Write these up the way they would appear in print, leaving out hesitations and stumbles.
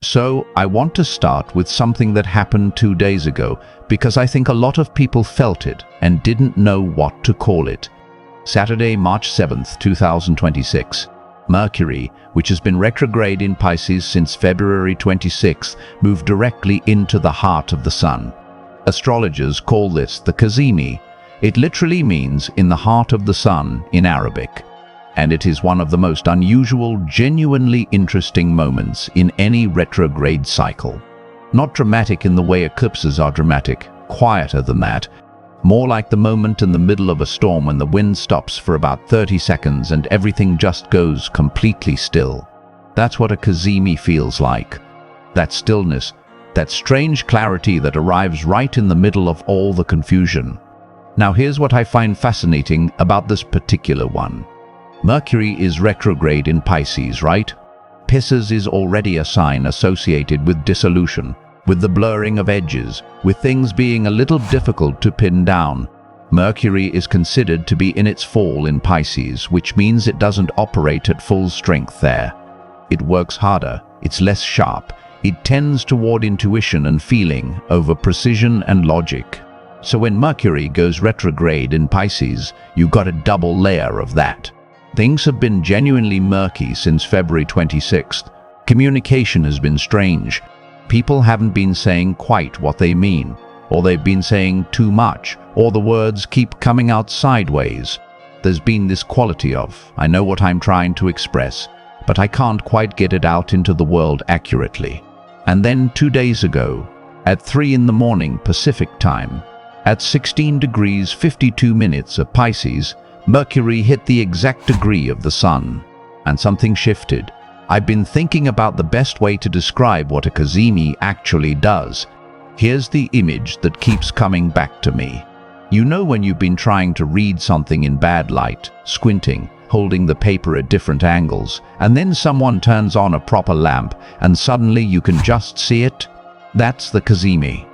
So I want to start with something that happened 2 days ago because I think a lot of people felt it and didn't know what to call it. Saturday, March 7th, 2026. Mercury, which has been retrograde in Pisces since February 26th, moved directly into the heart of the Sun. Astrologers call this the eclipse. It literally means in the heart of the Sun in Arabic. And it is one of the most unusual, genuinely interesting moments in any retrograde cycle. Not dramatic in the way eclipses are dramatic, quieter than that. More like the moment in the middle of a storm when the wind stops for about 30 seconds and everything just goes completely still. That's what a eclipse feels like. That stillness, that strange clarity that arrives right in the middle of all the confusion. Now here's what I find fascinating about this particular one. Mercury is retrograde in Pisces, right? Pisces is already a sign associated with dissolution, with the blurring of edges, with things being a little difficult to pin down. Mercury is considered to be in its fall in Pisces, which means it doesn't operate at full strength there. It works harder, it's less sharp, it tends toward intuition and feeling over precision and logic. So when Mercury goes retrograde in Pisces, you got a double layer of that. Things have been genuinely murky since February 26th. Communication has been strange. People haven't been saying quite what they mean, or they've been saying too much, or the words keep coming out sideways. There's been this quality of, I know what I'm trying to express, but I can't quite get it out into the world accurately. And then 2 days ago, at 3 in the morning Pacific time, at 16 degrees 52 minutes of Pisces, Mercury hit the exact degree of the Sun, and something shifted. I've been thinking about the best way to describe what a eclipse actually does. Here's the image that keeps coming back to me. You know when you've been trying to read something in bad light, squinting, holding the paper at different angles, and then someone turns on a proper lamp and suddenly you can just see it? That's the eclipse.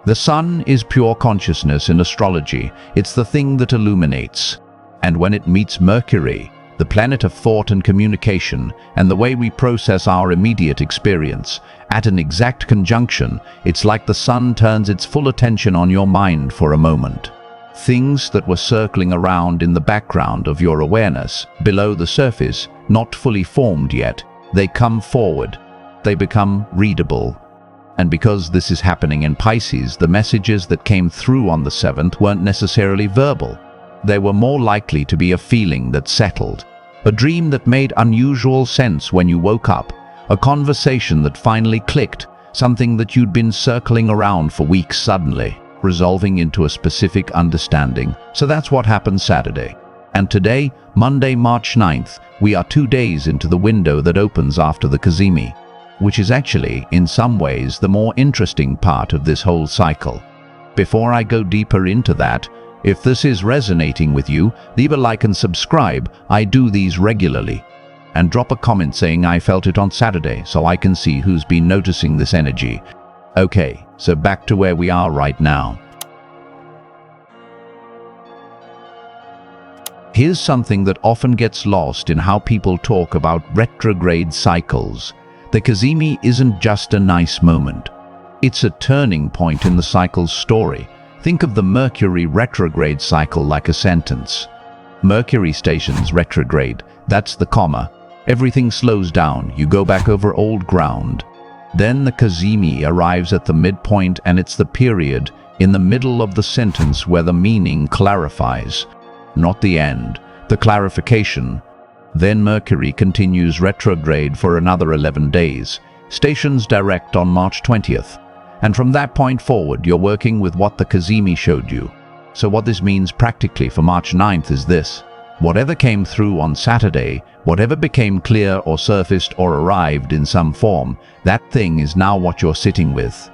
The Sun is pure consciousness in astrology. It's the thing that illuminates. And when it meets Mercury, the planet of thought and communication, and the way we process our immediate experience, at an exact conjunction, it's like the Sun turns its full attention on your mind for a moment. Things that were circling around in the background of your awareness, below the surface, not fully formed yet, they come forward. They become readable. And because this is happening in Pisces, the messages that came through on the 7th weren't necessarily verbal. They were more likely to be a feeling that settled, a dream that made unusual sense when you woke up, a conversation that finally clicked, something that you'd been circling around for weeks suddenly, resolving into a specific understanding. So that's what happened Saturday. And today, Monday, March 9th, we are 2 days into the window that opens after the eclipse, which is actually, in some ways, the more interesting part of this whole cycle. Before I go deeper into that, if this is resonating with you, leave a like and subscribe. I do these regularly. And drop a comment saying I felt it on Saturday so I can see who's been noticing this energy. Okay, so back to where we are right now. Here's something that often gets lost in how people talk about retrograde cycles. The eclipse isn't just a nice moment. It's a turning point in the cycle's story. Think of the Mercury retrograde cycle like a sentence. Mercury stations retrograde, that's the comma. Everything slows down, you go back over old ground. Then the eclipse arrives at the midpoint and it's the period in the middle of the sentence where the meaning clarifies. Not the end, the clarification. Then Mercury continues retrograde for another 11 days. Stations direct on March 20th. And from that point forward, you're working with what the eclipse showed you. So what this means practically for March 9th is this. Whatever came through on Saturday, whatever became clear or surfaced or arrived in some form, that thing is now what you're sitting with.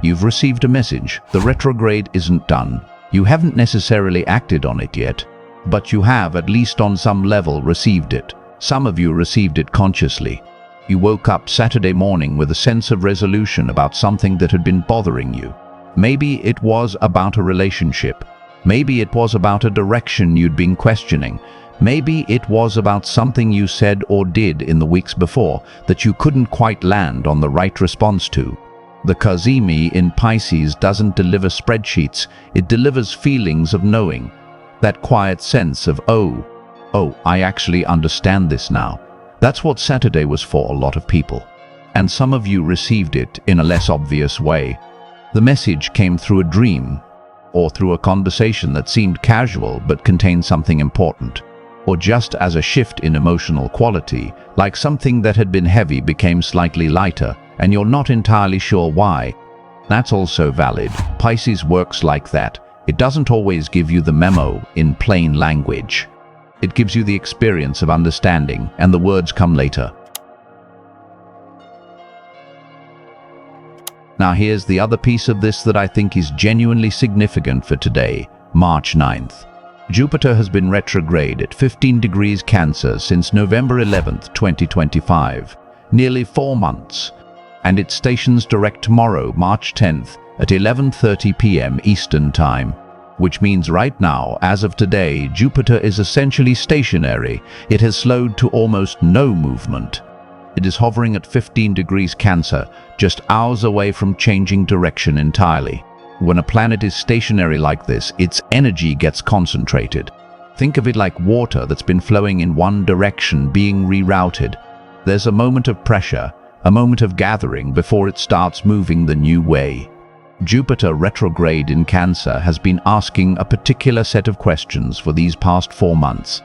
You've received a message. The retrograde isn't done. You haven't necessarily acted on it yet, but you have, at least on some level, received it. Some of you received it consciously. You woke up Saturday morning with a sense of resolution about something that had been bothering you. Maybe it was about a relationship. Maybe it was about a direction you'd been questioning. Maybe it was about something you said or did in the weeks before that you couldn't quite land on the right response to. The cazimi in Pisces doesn't deliver spreadsheets, it delivers feelings of knowing. That quiet sense of, oh, I actually understand this now. That's what Saturday was for a lot of people. And some of you received it in a less obvious way. The message came through a dream, or through a conversation that seemed casual but contained something important, or just as a shift in emotional quality, like something that had been heavy became slightly lighter, and you're not entirely sure why. That's also valid. Pisces works like that. It doesn't always give you the memo in plain language. It gives you the experience of understanding, and the words come later. Now here's the other piece of this that I think is genuinely significant for today, March 9th. Jupiter has been retrograde at 15 degrees Cancer since November 11th, 2025, nearly 4 months, and it stations direct tomorrow, March 10th, at 11:30 p.m. Eastern Time, which means right now, as of today, Jupiter is essentially stationary. It has slowed to almost no movement. It is hovering at 15 degrees Cancer, just hours away from changing direction entirely. When a planet is stationary like this, its energy gets concentrated. Think of it like water that's been flowing in one direction being rerouted. There's a moment of pressure, a moment of gathering before it starts moving the new way. Jupiter retrograde in Cancer has been asking a particular set of questions for these past 4 months.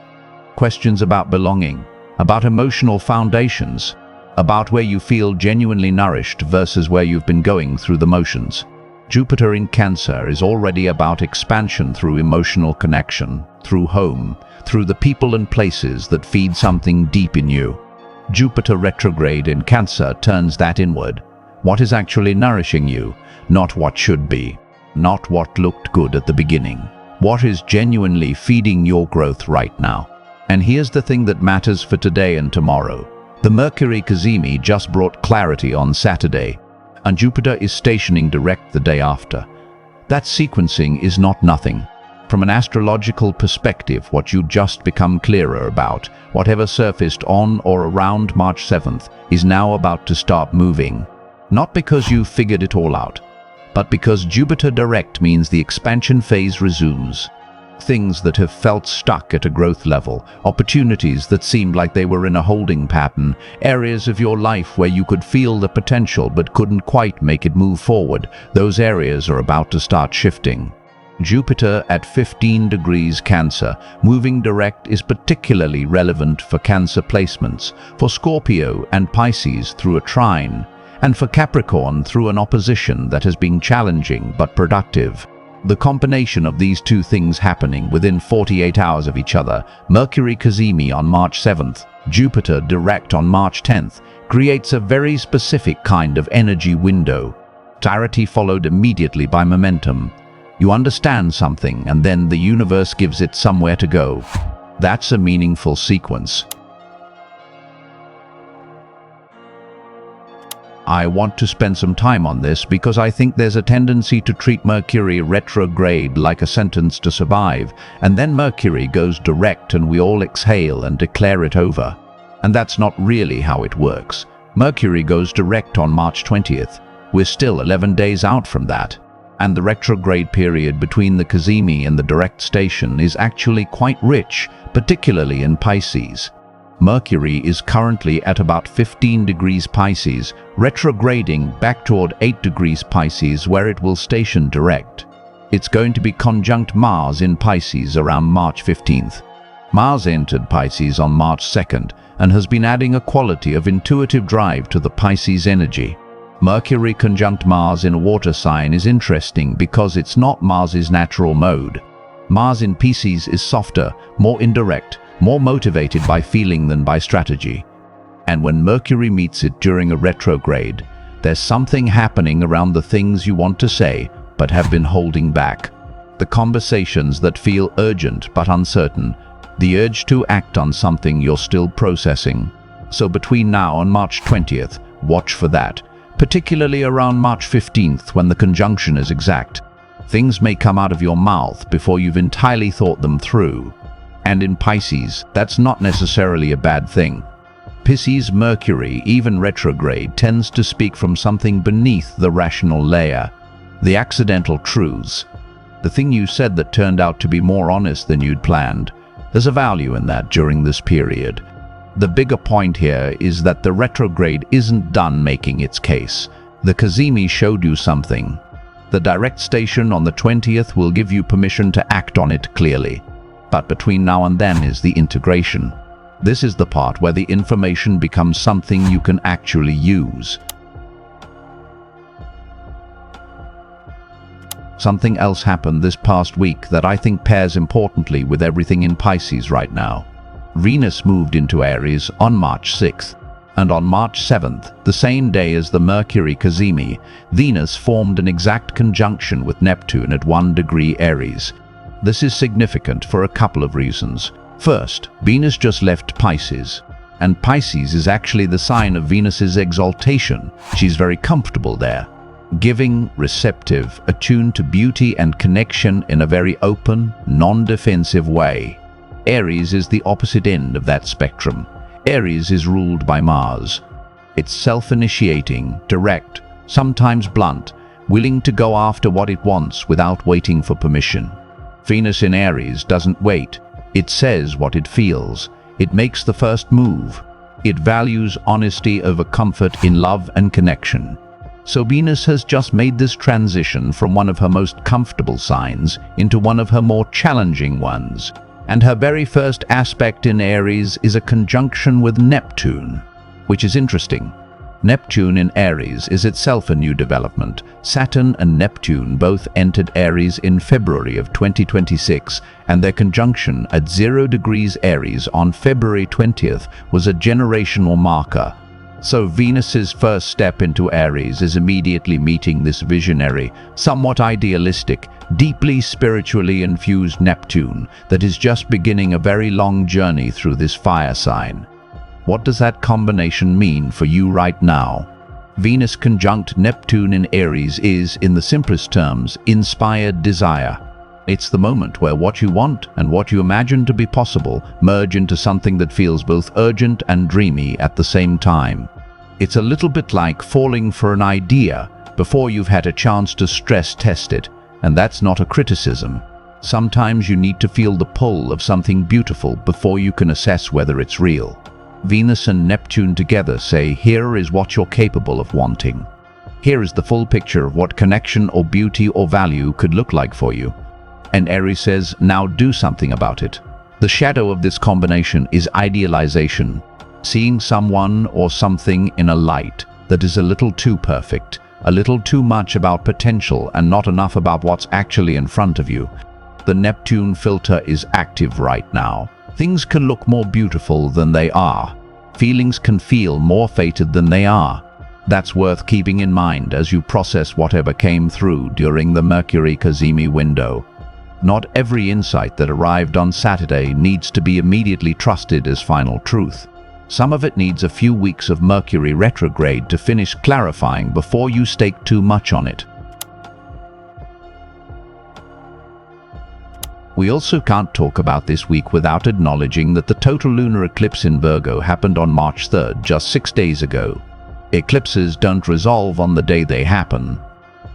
Questions about belonging, about emotional foundations, about where you feel genuinely nourished versus where you've been going through the motions. Jupiter in Cancer is already about expansion through emotional connection, through home, through the people and places that feed something deep in you. Jupiter retrograde in Cancer turns that inward. What is actually nourishing you? Not what should be, not what looked good at the beginning. What is genuinely feeding your growth right now? And here's the thing that matters for today and tomorrow. The Mercury cazimi just brought clarity on Saturday, and Jupiter is stationing direct the day after. That sequencing is not nothing. From an astrological perspective, what you just become clearer about, whatever surfaced on or around March 7th, is now about to start moving. Not because you figured it all out, but because Jupiter direct means the expansion phase resumes. Things that have felt stuck at a growth level, opportunities that seemed like they were in a holding pattern, areas of your life where you could feel the potential but couldn't quite make it move forward, those areas are about to start shifting. Jupiter at 15 degrees Cancer, moving direct, is particularly relevant for Cancer placements, for Scorpio and Pisces through a trine, and for Capricorn through an opposition that has been challenging but productive. The combination of these two things happening within 48 hours of each other, Mercury cazimi on March 7th, Jupiter direct on March 10th, creates a very specific kind of energy window. Clarity followed immediately by momentum. You understand something and then the universe gives it somewhere to go. That's a meaningful sequence. I want to spend some time on this because I think there's a tendency to treat Mercury retrograde like a sentence to survive, and then Mercury goes direct and we all exhale and declare it over. And that's not really how it works. Mercury goes direct on March 20th. We're still 11 days out from that. And the retrograde period between the cazimi and the direct station is actually quite rich, particularly in Pisces. Mercury is currently at about 15 degrees Pisces, retrograding back toward 8 degrees Pisces where it will station direct. It's going to be conjunct Mars in Pisces around March 15th. Mars entered Pisces on March 2nd and has been adding a quality of intuitive drive to the Pisces energy. Mercury conjunct Mars in a water sign is interesting because it's not Mars's natural mode. Mars in Pisces is softer, more indirect, more motivated by feeling than by strategy. And when Mercury meets it during a retrograde, there's something happening around the things you want to say but have been holding back. The conversations that feel urgent but uncertain, the urge to act on something you're still processing. So between now and March 20th, watch for that, particularly around March 15th when the conjunction is exact. Things may come out of your mouth before you've entirely thought them through. And in Pisces, that's not necessarily a bad thing. Pisces Mercury, even retrograde, tends to speak from something beneath the rational layer, the accidental truths. The thing you said that turned out to be more honest than you'd planned. There's a value in that during this period. The bigger point here is that the retrograde isn't done making its case. The cazimi showed you something. The direct station on the 20th will give you permission to act on it clearly. But between now and then is the integration. This is the part where the information becomes something you can actually use. Something else happened this past week that I think pairs importantly with everything in Pisces right now. Venus moved into Aries on March 6th, and on March 7th, the same day as the Mercury cazimi, Venus formed an exact conjunction with Neptune at 1 degree Aries. This is significant for a couple of reasons. First, Venus just left Pisces, and Pisces is actually the sign of Venus's exaltation. She's very comfortable there. Giving, receptive, attuned to beauty and connection in a very open, non-defensive way. Aries is the opposite end of that spectrum. Aries is ruled by Mars. It's self-initiating, direct, sometimes blunt, willing to go after what it wants without waiting for permission. Venus in Aries doesn't wait. It says what it feels. It makes the first move. It values honesty over comfort in love and connection. So Venus has just made this transition from one of her most comfortable signs into one of her more challenging ones. And her very first aspect in Aries is a conjunction with Neptune, which is interesting. Neptune in Aries is itself a new development. Saturn and Neptune both entered Aries in February of 2026, and their conjunction at 0 degrees Aries on February 20th was a generational marker. So Venus's first step into Aries is immediately meeting this visionary, somewhat idealistic, deeply spiritually infused Neptune that is just beginning a very long journey through this fire sign. What does that combination mean for you right now? Venus conjunct Neptune in Aries is, in the simplest terms, inspired desire. It's the moment where what you want and what you imagine to be possible merge into something that feels both urgent and dreamy at the same time. It's a little bit like falling for an idea before you've had a chance to stress test it, and that's not a criticism. Sometimes you need to feel the pull of something beautiful before you can assess whether it's real. Venus and Neptune together say, here is what you're capable of wanting. Here is the full picture of what connection or beauty or value could look like for you. And Aries says, now do something about it. The shadow of this combination is idealization, seeing someone or something in a light that is a little too perfect, a little too much about potential and not enough about what's actually in front of you. The Neptune filter is active right now. Things can look more beautiful than they are. Feelings can feel more fated than they are. That's worth keeping in mind as you process whatever came through during the Mercury cazimi window. Not every insight that arrived on Saturday needs to be immediately trusted as final truth. Some of it needs a few weeks of Mercury retrograde to finish clarifying before you stake too much on it. We also can't talk about this week without acknowledging that the total lunar eclipse in Virgo happened on March 3rd, just 6 days ago. Eclipses don't resolve on the day they happen.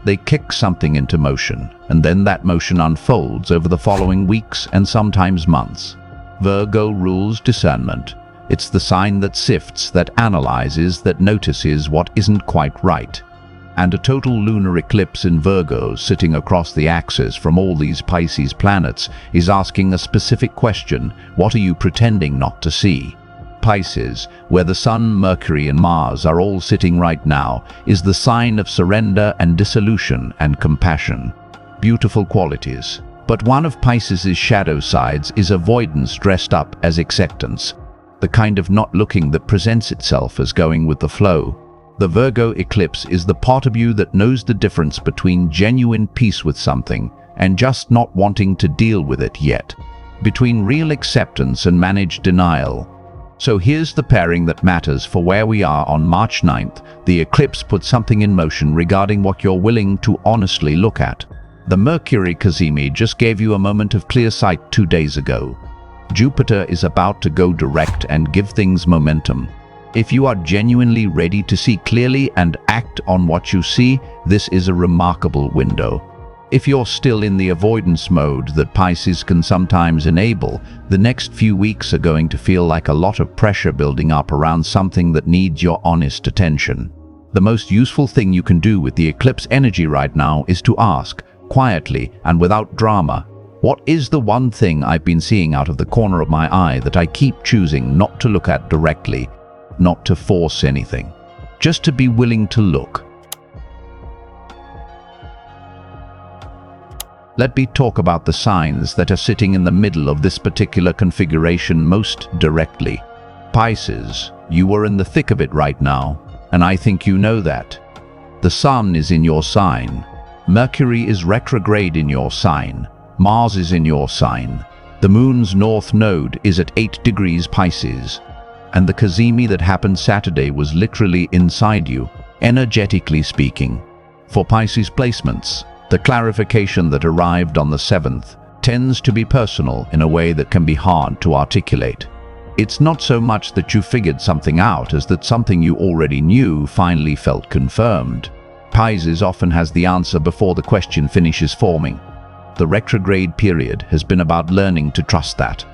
They kick something into motion, and then that motion unfolds over the following weeks and sometimes months. Virgo rules discernment. It's the sign that sifts, that analyzes, that notices what isn't quite right. And a total lunar eclipse in Virgo sitting across the axis from all these Pisces planets is asking a specific question: what are you pretending not to see? Pisces, where the Sun, Mercury and Mars are all sitting right now, is the sign of surrender and dissolution and compassion. Beautiful qualities. But one of Pisces' shadow sides is avoidance dressed up as acceptance, the kind of not looking that presents itself as going with the flow. The Virgo eclipse is the part of you that knows the difference between genuine peace with something and just not wanting to deal with it yet, between real acceptance and managed denial. So here's the pairing that matters for where we are on March 9th. The eclipse puts something in motion regarding what you're willing to honestly look at. The Mercury cazimi just gave you a moment of clear sight 2 days ago. Jupiter is about to go direct and give things momentum. If you are genuinely ready to see clearly and act on what you see, this is a remarkable window. If you're still in the avoidance mode that Pisces can sometimes enable, the next few weeks are going to feel like a lot of pressure building up around something that needs your honest attention. The most useful thing you can do with the eclipse energy right now is to ask, quietly and without drama, what is the one thing I've been seeing out of the corner of my eye that I keep choosing not to look at directly, not to force anything, just to be willing to look. Let me talk about the signs that are sitting in the middle of this particular configuration most directly. Pisces, you are in the thick of it right now, and I think you know that. The Sun is in your sign. Mercury is retrograde in your sign. Mars is in your sign. The Moon's north node is at 8 degrees Pisces. And the cazimi that happened Saturday was literally inside you, energetically speaking. For Pisces placements, the clarification that arrived on the 7th tends to be personal in a way that can be hard to articulate. It's not so much that you figured something out as that something you already knew finally felt confirmed. Pisces often has the answer before the question finishes forming. The retrograde period has been about learning to trust that.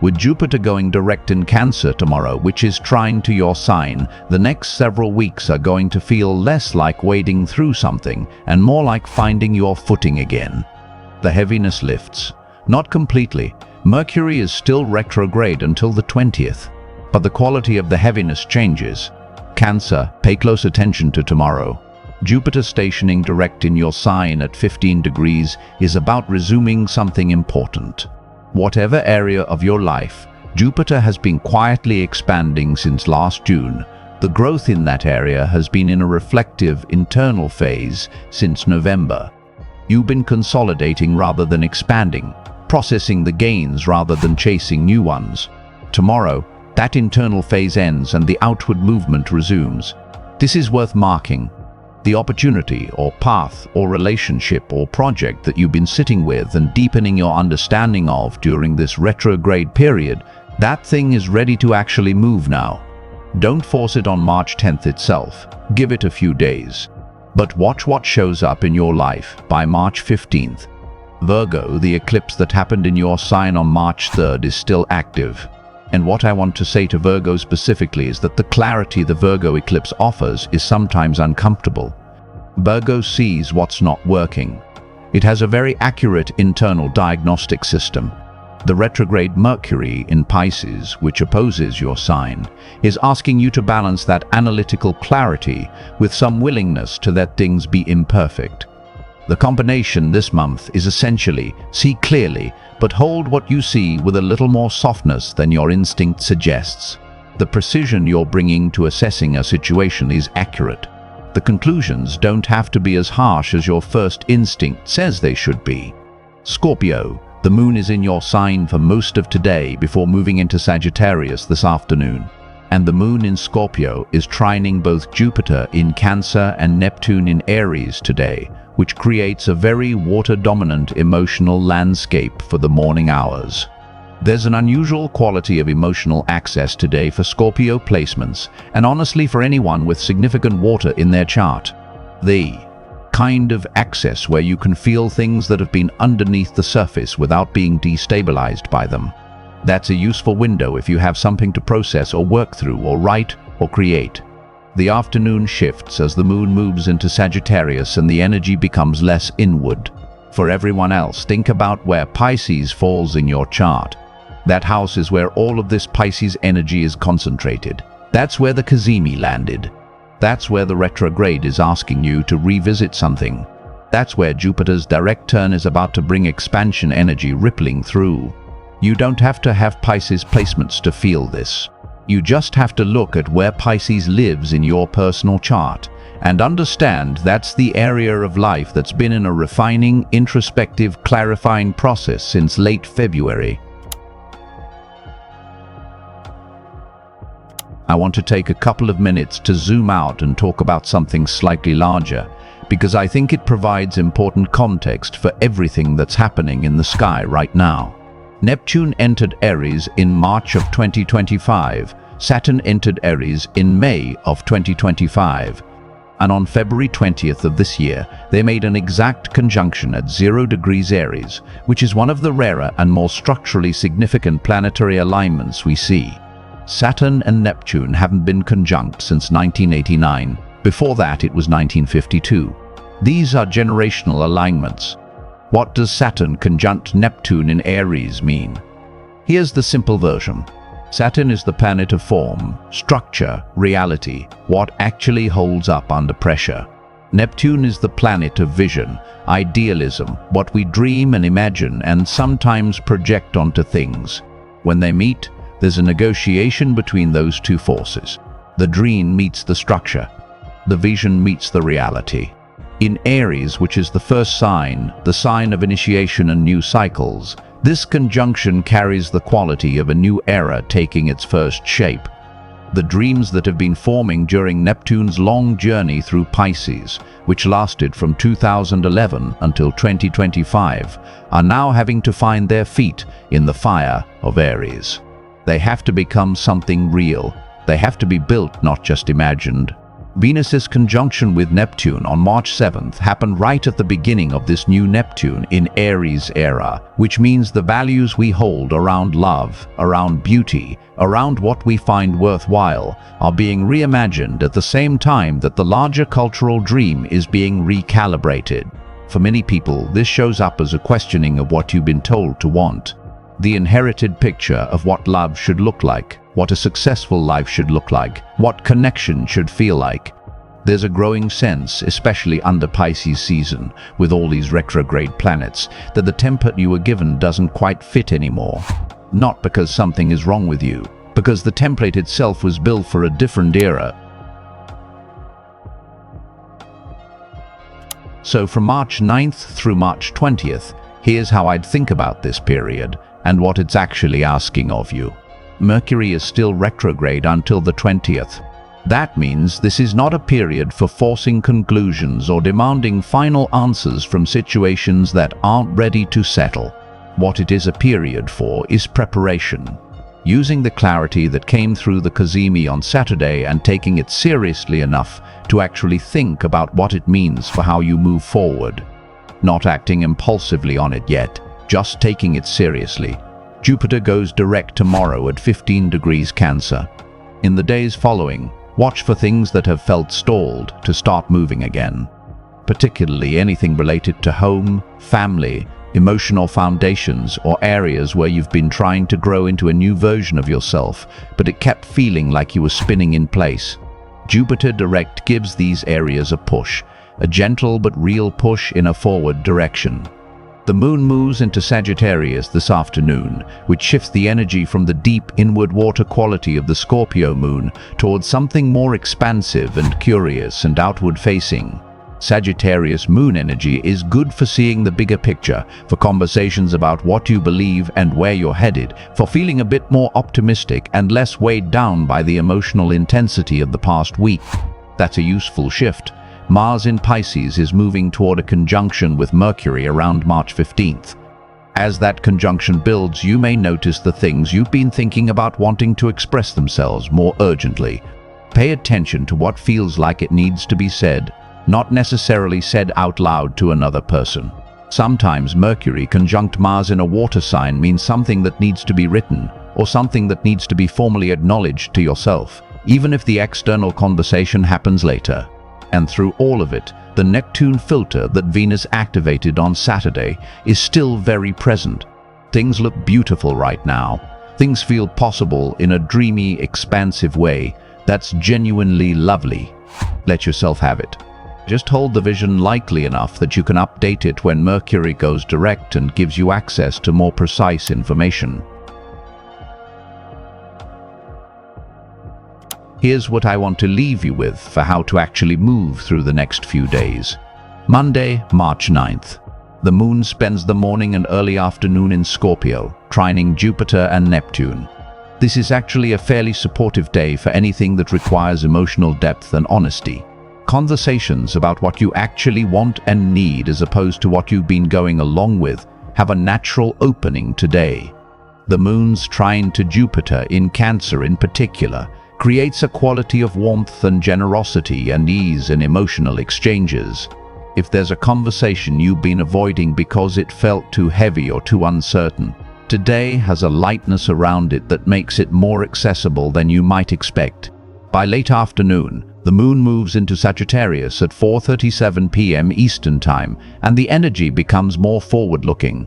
With Jupiter going direct in Cancer tomorrow, which is trine to your sign, the next several weeks are going to feel less like wading through something and more like finding your footing again. The heaviness lifts. Not completely. Mercury is still retrograde until the 20th, but the quality of the heaviness changes. Cancer, pay close attention to tomorrow. Jupiter stationing direct in your sign at 15 degrees is about resuming something important. Whatever area of your life, Jupiter has been quietly expanding since last June. The growth in that area has been in a reflective, internal phase since November. You've been consolidating rather than expanding, processing the gains rather than chasing new ones. Tomorrow, that internal phase ends and the outward movement resumes. This is worth marking. The opportunity or path or relationship or project that you've been sitting with and deepening your understanding of during this retrograde period, that thing is ready to actually move now. Don't force it on March 10th itself. Give it a few days. But watch what shows up in your life by March 15th. Virgo, the eclipse that happened in your sign on March 3rd is still active. And what I want to say to Virgo specifically is that the clarity the Virgo eclipse offers is sometimes uncomfortable. Virgo sees what's not working. It has a very accurate internal diagnostic system. The retrograde Mercury in Pisces, which opposes your sign, is asking you to balance that analytical clarity with some willingness to let things be imperfect. The combination this month is essentially see clearly, but hold what you see with a little more softness than your instinct suggests. The precision you're bringing to assessing a situation is accurate. The conclusions don't have to be as harsh as your first instinct says they should be. Scorpio, the moon is in your sign for most of today before moving into Sagittarius this afternoon. And the moon in Scorpio is trining both Jupiter in Cancer and Neptune in Aries today, which creates a very water-dominant emotional landscape for the morning hours. There's an unusual quality of emotional access today for Scorpio placements, and honestly for anyone with significant water in their chart. The kind of access where you can feel things that have been underneath the surface without being destabilized by them. That's a useful window if you have something to process or work through or write or create. The afternoon shifts as the moon moves into Sagittarius and the energy becomes less inward. For everyone else, think about where Pisces falls in your chart. That house is where all of this Pisces energy is concentrated. That's where the cazimi landed. That's where the retrograde is asking you to revisit something. That's where Jupiter's direct turn is about to bring expansion energy rippling through. You don't have to have Pisces placements to feel this. You just have to look at where Pisces lives in your personal chart and understand that's the area of life that's been in a refining, introspective, clarifying process since late February. I want to take a couple of minutes to zoom out and talk about something slightly larger, because I think it provides important context for everything that's happening in the sky right now. Neptune entered Aries in March of 2025. Saturn entered Aries in May of 2025. And on February 20th of this year, they made an exact conjunction at 0 degrees Aries, which is one of the rarer and more structurally significant planetary alignments we see. Saturn and Neptune haven't been conjunct since 1989. Before that, it was 1952. These are generational alignments. What does Saturn conjunct Neptune in Aries mean? Here's the simple version. Saturn is the planet of form, structure, reality, what actually holds up under pressure. Neptune is the planet of vision, idealism, what we dream and imagine and sometimes project onto things. When they meet, there's a negotiation between those two forces. The dream meets the structure. The vision meets the reality. In Aries, which is the first sign, the sign of initiation and new cycles, this conjunction carries the quality of a new era taking its first shape. The dreams that have been forming during Neptune's long journey through Pisces, which lasted from 2011 until 2025, are now having to find their feet in the fire of Aries. They have to become something real. They have to be built, not just imagined. Venus's conjunction with Neptune on March 7th happened right at the beginning of this new Neptune in Aries era, which means the values we hold around love, around beauty, around what we find worthwhile, are being reimagined at the same time that the larger cultural dream is being recalibrated. For many people, this shows up as a questioning of what you've been told to want. The inherited picture of what love should look like, what a successful life should look like, what connection should feel like. There's a growing sense, especially under Pisces season, with all these retrograde planets, that the template you were given doesn't quite fit anymore. Not because something is wrong with you, because the template itself was built for a different era. So from March 9th through March 20th, here's how I'd think about this period and what it's actually asking of you. Mercury is still retrograde until the 20th. That means this is not a period for forcing conclusions or demanding final answers from situations that aren't ready to settle. What it is a period for is preparation. Using the clarity that came through the cazimi on Saturday and taking it seriously enough to actually think about what it means for how you move forward. Not acting impulsively on it yet, just taking it seriously. Jupiter goes direct tomorrow at 15 degrees Cancer. In the days following, watch for things that have felt stalled to start moving again. Particularly anything related to home, family, emotional foundations, or areas where you've been trying to grow into a new version of yourself, but it kept feeling like you were spinning in place. Jupiter direct gives these areas a push, a gentle but real push in a forward direction. The moon moves into Sagittarius this afternoon, which shifts the energy from the deep inward water quality of the Scorpio moon towards something more expansive and curious and outward-facing. Sagittarius moon energy is good for seeing the bigger picture, for conversations about what you believe and where you're headed, for feeling a bit more optimistic and less weighed down by the emotional intensity of the past week. That's a useful shift. Mars in Pisces is moving toward a conjunction with Mercury around March 15th. As that conjunction builds, you may notice the things you've been thinking about wanting to express themselves more urgently. Pay attention to what feels like it needs to be said, not necessarily said out loud to another person. Sometimes Mercury conjunct Mars in a water sign means something that needs to be written, or something that needs to be formally acknowledged to yourself, even if the external conversation happens later. And through all of it, the Neptune filter that Venus activated on Saturday is still very present. Things look beautiful right now. Things feel possible in a dreamy, expansive way that's genuinely lovely. Let yourself have it. Just hold the vision lightly enough that you can update it when Mercury goes direct and gives you access to more precise information. Here's what I want to leave you with for how to actually move through the next few days. Monday, March 9th. The moon spends the morning and early afternoon in Scorpio, trining Jupiter and Neptune. This is actually a fairly supportive day for anything that requires emotional depth and honesty. Conversations about what you actually want and need as opposed to what you've been going along with have a natural opening today. The moon's trine to Jupiter in Cancer in particular creates a quality of warmth and generosity and ease in emotional exchanges. If there's a conversation you've been avoiding because it felt too heavy or too uncertain, today has a lightness around it that makes it more accessible than you might expect. By late afternoon, the moon moves into Sagittarius at 4:37 p.m. Eastern Time, and the energy becomes more forward-looking.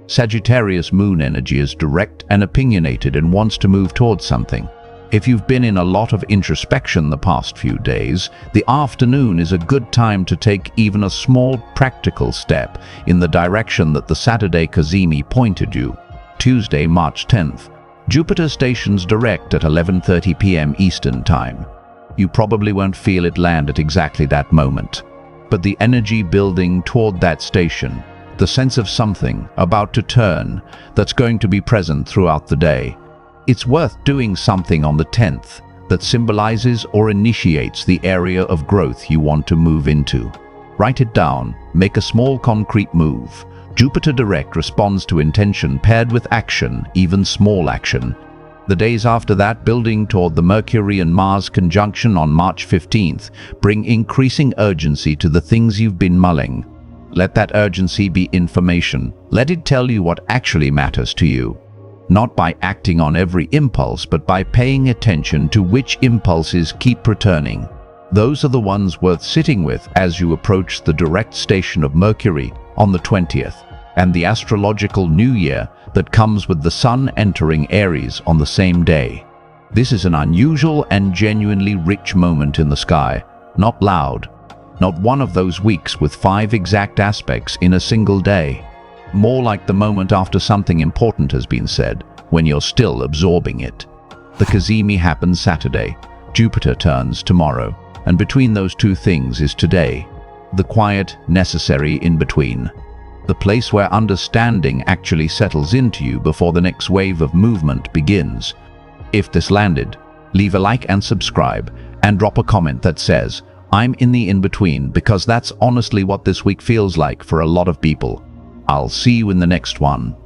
Sagittarius moon energy is direct and opinionated and wants to move towards something. If you've been in a lot of introspection the past few days, the afternoon is a good time to take even a small practical step in the direction that the Saturday cazimi pointed you. Tuesday, March 10th. Jupiter stations direct at 11:30 p.m. Eastern Time. You probably won't feel it land at exactly that moment, but the energy building toward that station, the sense of something about to turn that's going to be present throughout the day. It's worth doing something on the 10th that symbolizes or initiates the area of growth you want to move into. Write it down, make a small concrete move. Jupiter direct responds to intention paired with action, even small action. The days after that, building toward the Mercury and Mars conjunction on March 15th, bring increasing urgency to the things you've been mulling. Let that urgency be information. Let it tell you what actually matters to you. Not by acting on every impulse, but by paying attention to which impulses keep returning. Those are the ones worth sitting with as you approach the direct station of Mercury on the 20th, and the astrological new year that comes with the Sun entering Aries on the same day. This is an unusual and genuinely rich moment in the sky, not loud. Not one of those weeks with 5 exact aspects in a single day. More like the moment after something important has been said, when you're still absorbing it. The cazimi happens Saturday, Jupiter turns tomorrow, and between those two things is today. The quiet, necessary in-between. The place where understanding actually settles into you before the next wave of movement begins. If this landed, leave a like and subscribe, and drop a comment that says, "I'm in the in-between," because that's honestly what this week feels like for a lot of people. I'll see you in the next one.